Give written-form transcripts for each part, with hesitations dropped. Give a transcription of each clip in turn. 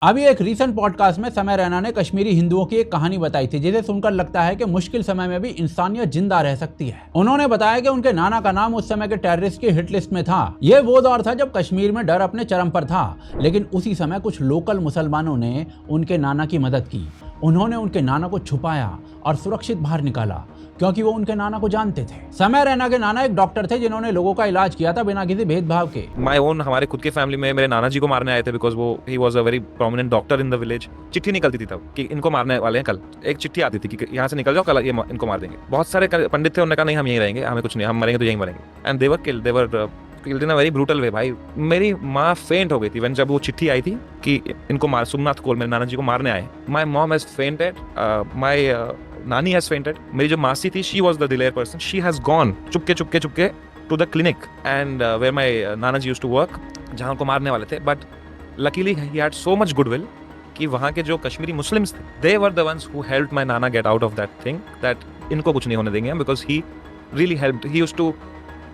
अभी एक recent podcast में समय रैना ने कश्मीरी हिंदुओं की एक कहानी बताई थी जिसे सुनकर लगता है कि मुश्किल समय में भी इंसानियत जिंदा रह सकती है। उन्होंने बताया कि उनके नाना का नाम उस समय के टेररिस्ट की हिट लिस्ट में था। ये वो दौर था जब कश्मीर में डर अपने चरम पर था, लेकिन उसी समय कुछ लोकल मुसलमानों ने उनके नाना की मदद की। उन्होंने उनके नाना को छुपाया और सुरक्षित बाहर निकाला क्योंकि वो उनके नाना को जानते थे। समय रैना के नाना एक डॉक्टर थे जिन्होंने लोगों का इलाज किया था बिना किसी भेदभाव के। माय ओन हमारे खुद के फैमिली में मेरे नाना जी को मारने आए थे बिकॉज वो he was a very prominent doctor in the village. चिट्ठी निकलती थी तब कि इनको मारने वाले हैं कल। एक चिट्ठी आती थी कि यहाँ से निकल जाओ, कल ये इनको मार देंगे। बहुत सारे पंडित थे, उन्होंने कहा नहीं हम यहीं रहेंगे, हमें कुछ नहीं, हम मरेंगे तो यहीं मरेंगे। And they were killed in a very brutal way. भाई मेरी माँ फेंट हो गई थी जब वो चिट्ठी आई थी कि इनको मार, सोमनाथ कोल मेरे नाना जी को मारने आए। My mom has fainted, my nani has fainted. मेरी जो मासी थी she was the delayer person, she has gone चुपके to the clinic and where my nana ji used to work, जहाँ उनको मारने वाले थे। But luckily he had so much goodwill कि वहाँ के जो कश्मीरी मुस्लिम्स थे they were the ones who helped my नाना get out of that thing, that इनको कुछ नहीं होने देंगे because he really helped. He used to,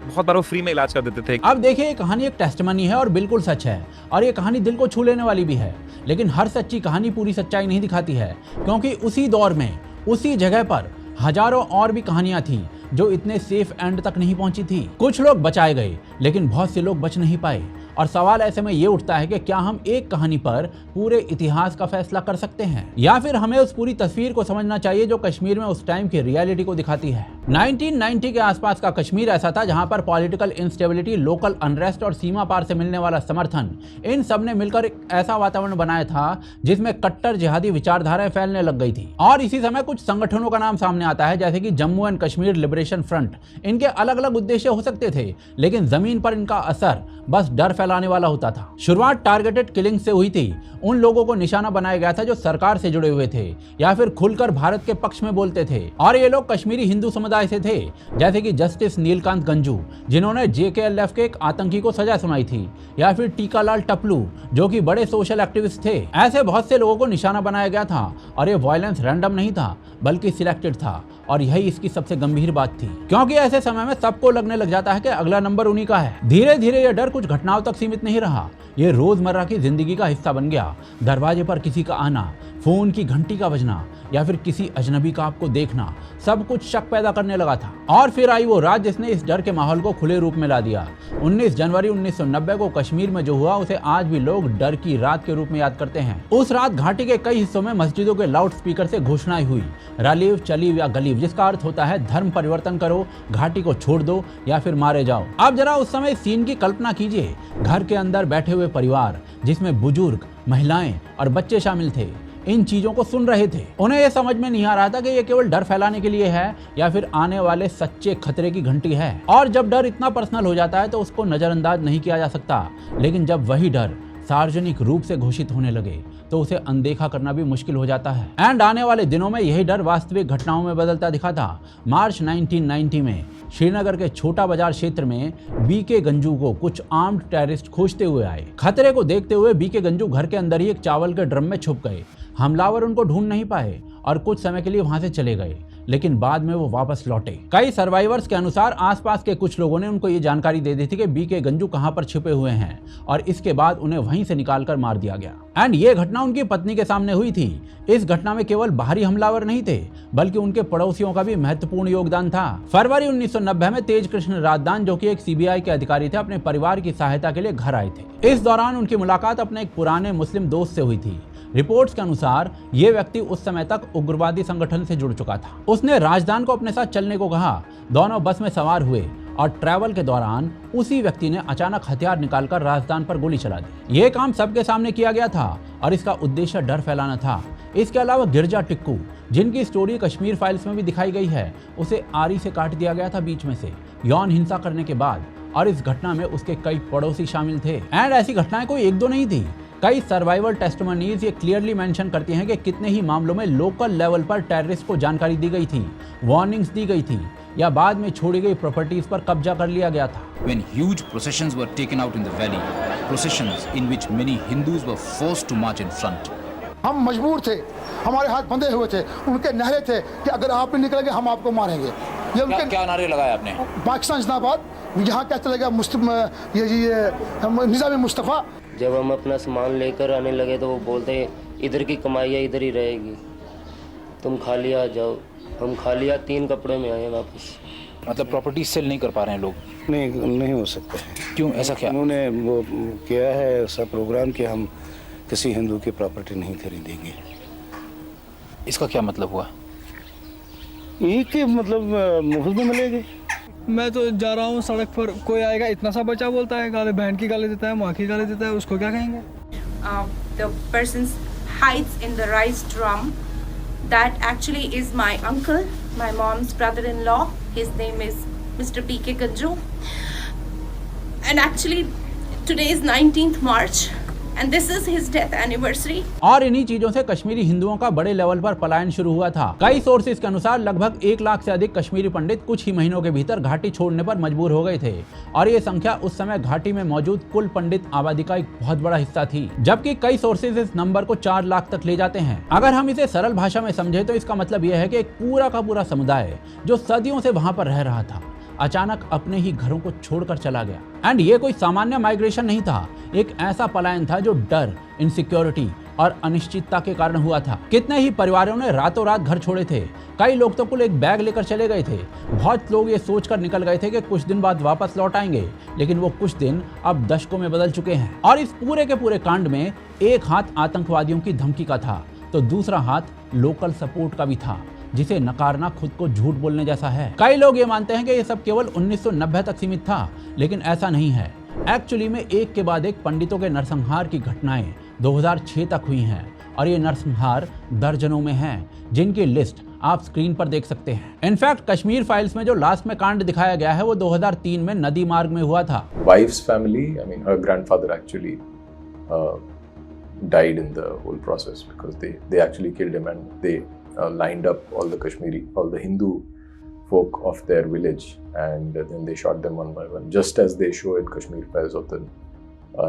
बहुत बार वो फ्री में इलाज कर देते थे। अब देखिए, ये कहानी एक टेस्टिमनी है और बिल्कुल सच है, और ये कहानी दिल को छू लेने वाली भी है। लेकिन हर सच्ची कहानी पूरी सच्चाई नहीं दिखाती है, क्योंकि उसी दौर में उसी जगह पर हजारों और भी कहानियां थी जो इतने सेफ एंड तक नहीं पहुंची थी। कुछ लोग बचाए गए लेकिन बहुत से लोग बच नहीं पाए, और सवाल ऐसे में ये उठता है कि क्या हम एक कहानी पर पूरे इतिहास का फैसला कर सकते हैं, या फिर हमें उस पूरी तस्वीर को समझना चाहिए जो कश्मीर में उस टाइम की रियलिटी को दिखाती है। 1990 के आसपास का कश्मीर ऐसा था जहां पर पॉलिटिकल इंस्टेबिलिटी, लोकल अनरेस्ट और सीमा पार से मिलने वाला समर्थन, इन सब ने मिलकर एक ऐसा वातावरण बनाया था जिसमें कट्टर जिहादी विचारधाराएं फैलने लग गई थी। और इसी समय कुछ संगठनों का नाम सामने आता है, जैसे कि Jammu and Kashmir liberation front. इनके अलग अलग उद्देश्य हो सकते थे, लेकिन जमीन पर इनका असर बस डर फैलाने वाला होता था। शुरुआत टारगेटेड किलिंग से हुई थी। उन लोगों को निशाना बनाया गया था जो सरकार से जुड़े हुए थे या फिर खुलकर भारत के पक्ष में बोलते थे, और ये लोग कश्मीरी हिंदू समुदाय से थे, जैसे कि जस्टिस नीलकांत गंजू जिन्होंने JKLF के एक आतंकी को सजा सुनाई थी, या फिर टीकालाल टपलू जो कि बड़े सोशल एक्टिविस्ट थे। ऐसे बहुत से लोगों को निशाना बनाया गया था, और ये वायलेंस रैंडम नहीं था बल्कि सिलेक्टेड था, और यही इसकी सबसे गंभीर बात थी, क्योंकि ऐसे समय में सबको लगने लग जाता है कि अगला नंबर उन्हीं का है। धीरे धीरे यह डर कुछ घटनाओं तक सीमित नहीं रहा, ये रोजमर्रा की जिंदगी का हिस्सा बन गया। दरवाजे पर किसी का आना, फोन की घंटी का बजना, या फिर किसी अजनबी का आपको देखना, सब कुछ शक पैदा करने लगा था। और फिर आई वो रात जिसने इस डर के माहौल को खुले रूप में ला दिया। 19 जनवरी 1990 को कश्मीर में जो हुआ उसे आज भी लोग डर की रात के रूप में याद करते हैं। उस रात घाटी के कई हिस्सों में मस्जिदों के लाउड स्पीकर से घोषणाएं हुई, रलीव चलीव या गलीव, जिसका अर्थ होता है धर्म परिवर्तन करो, घाटी को छोड़ दो या फिर मारे जाओ। अब जरा उस समय सीन की कल्पना कीजिए। घर के अंदर बैठे हुए परिवार जिसमें बुजुर्ग, महिलाएं और बच्चे शामिल थे, इन चीजों को सुन रहे थे। उन्हें यह समझ में नहीं आ रहा था कि यह केवल डर फैलाने के लिए है या फिर आने वाले सच्चे खतरे की घंटी है। और जब डर इतना पर्सनल हो जाता है तो उसको नजरअंदाज नहीं किया जा सकता, लेकिन जब वही डर सार्वजनिक रूप से घोषित होने लगे तो उसे अनदेखा करना भी मुश्किल हो जाता है। एंड आने वाले दिनों में यही डर वास्तविक घटनाओं में बदलता दिखा था। मार्च 1990 में श्रीनगर के छोटा बाजार क्षेत्र में BK गंजू को कुछ आर्म्ड टेररिस्ट खोजते हुए आए। खतरे को देखते हुए BK गंजू घर के अंदर ही एक चावल के ड्रम में छुप गए। हमलावर उनको ढूंढ नहीं पाए और कुछ समय के लिए वहां से चले गए, लेकिन बाद में वो वापस लौटे। कई सर्वाइवर्स के अनुसार आसपास के कुछ लोगों ने उनको ये जानकारी दे दी थी कि BK गंजू कहां पर छिपे हुए हैं, और इसके बाद उन्हें वहीं से निकालकर मार दिया गया। एंड ये घटना उनकी पत्नी के सामने हुई थी। इस घटना में केवल बाहरी हमलावर नहीं थे, बल्कि उनके पड़ोसियों का भी महत्वपूर्ण योगदान था। फरवरी 1990 में तेज कृष्ण राजदान, जो कि एक CBI के अधिकारी थे, अपने परिवार की सहायता के लिए घर आए थे। इस दौरान उनकी मुलाकात अपने एक पुराने मुस्लिम दोस्त से हुई थी। रिपोर्ट्स के अनुसार ये व्यक्ति उस समय तक उग्रवादी संगठन से जुड़ चुका था। उसने राजदान को अपने साथ चलने को कहा। दोनों बस में सवार हुए और ट्रैवल के दौरान उसी व्यक्ति ने अचानक हथियार निकालकर राजदान पर गोली चला दी। ये काम सबके सामने किया गया था और इसका उद्देश्य डर फैलाना था। इसके अलावा गिरजा टिक्कू, जिनकी स्टोरी कश्मीर फाइल्स में भी दिखाई गई है, उसे आरी से काट दिया गया था बीच में से यौन हिंसा करने के बाद, और इस घटना में उसके कई पड़ोसी शामिल थे। एंड ऐसी घटनाएं कोई एक दो नहीं थी। कई सर्वाइवल टेस्टिमनीज ये क्लियरली मेंशन करती हैं कि कितने ही मामलों में लोकल लेवल पर टेररिस्ट को जानकारी दी गई थी, वार्निंग्स दी गई थी, या बाद में छोड़ी गई प्रॉपर्टीज पर कब्जा कर लिया गया था। When huge processions were taken out in the valley, processions in which many Hindus were forced to march in front. हम मजबूर थे, हमारे हाथ बंधे हुए थे, उनके नारे थे कि अगर आप नहीं निकलेंगे हम आपको मारेंगे। ये उनके क्या नारे लगाए आपने? पाकिस्तान जिंदाबाद, यहाँ क्या चलेगा, निज़ाम मुस्तफ़ा। जब हम अपना सामान लेकर आने लगे तो वो बोलते इधर की कमाइयाँ इधर ही रहेगी, तुम खाली आ जाओ। हम खाली आ 3 कपड़े में आए वापस। मतलब प्रॉपर्टी सेल नहीं कर पा रहे हैं लोग? नहीं हो सकता है। क्यों, ऐसा क्या? उन्होंने वो किया है ऐसा प्रोग्राम कि हम किसी हिंदू की प्रॉपर्टी नहीं खरीदेंगे। इसका क्या मतलब हुआ? ये कि मतलब मुफ्त में मिलेगी। मैं तो जा रहा हूँ सड़क पर, कोई आएगा इतना सा बच्चा बोलता है, गाली बहन की गाली देता है, माँ की गाली देता है, उसको क्या कहेंगे? The person hides in the rice drum. That actually is my uncle, my mom's brother-in-law. His name is Mr. P.K. Ganju. And actually, today is 19th March. And this is his death anniversary. और इन्हीं चीजों से कश्मीरी हिंदुओं का बड़े level पर पलायन शुरू हुआ था। कई सोर्सेज के अनुसार लगभग 1 लाख से अधिक कश्मीरी पंडित कुछ ही महीनों के भीतर घाटी छोड़ने पर मजबूर हो गए थे और ये संख्या उस समय घाटी में मौजूद कुल पंडित आबादी का एक बहुत बड़ा हिस्सा थी, जबकि कई सोर्सेज इस नंबर को 4 लाख तक ले जाते हैं। अगर हम इसे सरल भाषा में समझे तो इसका मतलब यह है कि एक पूरा का पूरा समुदाय जो सदियों से वहां पर रह रहा था अचानक अपने ही घरों को छोड़कर चला गया। एंड ये कोई सामान्य माइग्रेशन नहीं था, एक ऐसा पलायन था जो डर, इनसिक्योरिटी और अनिश्चितता के कारण हुआ था। कितने ही परिवारों ने रातों रात घर छोड़े थे, कई लोग तो कुल एक बैग लेकर चले गए थे। बहुत लोग ये सोचकर निकल गए थे कि कुछ दिन बाद वापस लौट आएंगे, लेकिन वो कुछ दिन अब दशकों में बदल चुके हैं। और इस पूरे के पूरे कांड में एक हाथ आतंकवादियों की धमकी का था तो दूसरा हाथ लोकल सपोर्ट का भी था, जिसे नकारना खुद को झूठ बोलने जैसा है। कई लोग ये मानते हैं कि ये सब केवल 1990 तक सीमित था, लेकिन ऐसा नहीं है। एक्चुअली में एक के बाद एक पंडितों के नरसंहार की घटनाएं 2006 तक हुई हैं और ये नरसंहार दर्जनों में हैं, जिनकी लिस्ट आप स्क्रीन पर देख सकते हैं। इनफैक्ट कश्मीर फाइल्स में जो लास्ट में कांड दिखाया गया है वो 2003 में नदी मार्ग में हुआ था। Wife's family, I mean her grandfather actually died in the whole process because they actually killed him and they lined up all the Hindu folk of their village and then they shot them one by one, just as they show in Kashmir files of the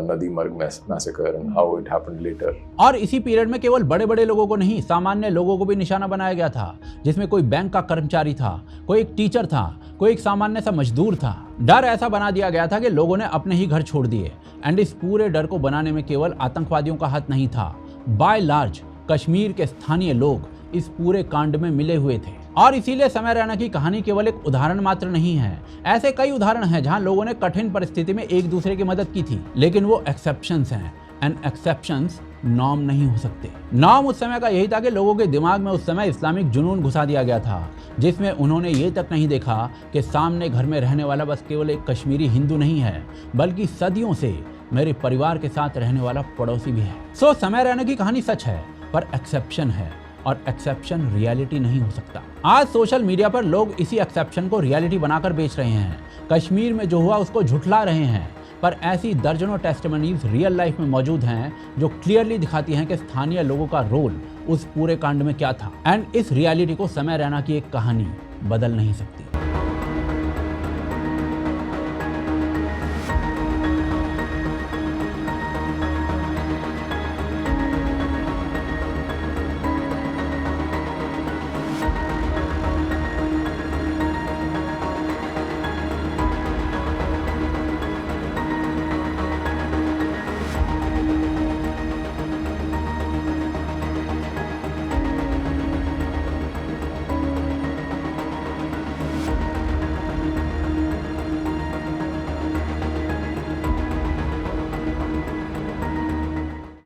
Nadi Marg massacre and how it happened later. और इसी period में केवल बड़े बड़े लोगों को नहीं, सामान्य लोगों को भी निशाना बनाया गया था, जिसमें कोई बैंक का कर्मचारी था, कोई एक टीचर था, कोई एक सामान्य सा मजदूर था। डर ऐसा बना दिया गया था कि लोगों ने अपने ही घर छोड़ दिए। एंड इस पूरे डर को बनाने में केवल आतंकवादियों का हाथ नहीं था, बाय लार्ज कश्मीर के स्थानीय लोग इस पूरे कांड में मिले हुए थे। और इसीलिए समय रैना की कहानी केवल एक उदाहरण मात्र नहीं है। ऐसे कई उदाहरण हैं जहां लोगों ने कठिन परिस्थिति में एक दूसरे की मदद की थी, लेकिन वो एक्सेप्शंस हैं एंड एक्सेप्शंस नॉर्म नहीं हो सकते। नॉर्म उस समय का यही था कि लोगों के दिमाग में उस समय इस्लामिक जुनून घुसा दिया गया था, जिसमें उन्होंने ये तक नहीं देखा कि सामने घर में रहने वाला बस केवल एक कश्मीरी हिंदू नहीं है, बल्कि सदियों से मेरे परिवार के साथ रहने वाला पड़ोसी भी है। सो समय रैना की कहानी सच है, पर एक्सेप्शन है और एक्सेप्शन रियलिटी नहीं हो सकता। आज सोशल मीडिया पर लोग इसी एक्सेप्शन को रियलिटी बनाकर बेच रहे हैं। कश्मीर में जो हुआ उसको झुठला रहे हैं, पर ऐसी दर्जनों टेस्टिमनीज रियल लाइफ में मौजूद हैं जो क्लियरली दिखाती हैं कि स्थानीय लोगों का रोल उस पूरे कांड में क्या था। एंड इस रियलिटी को समय रैना की एक कहानी बदल नहीं सकती।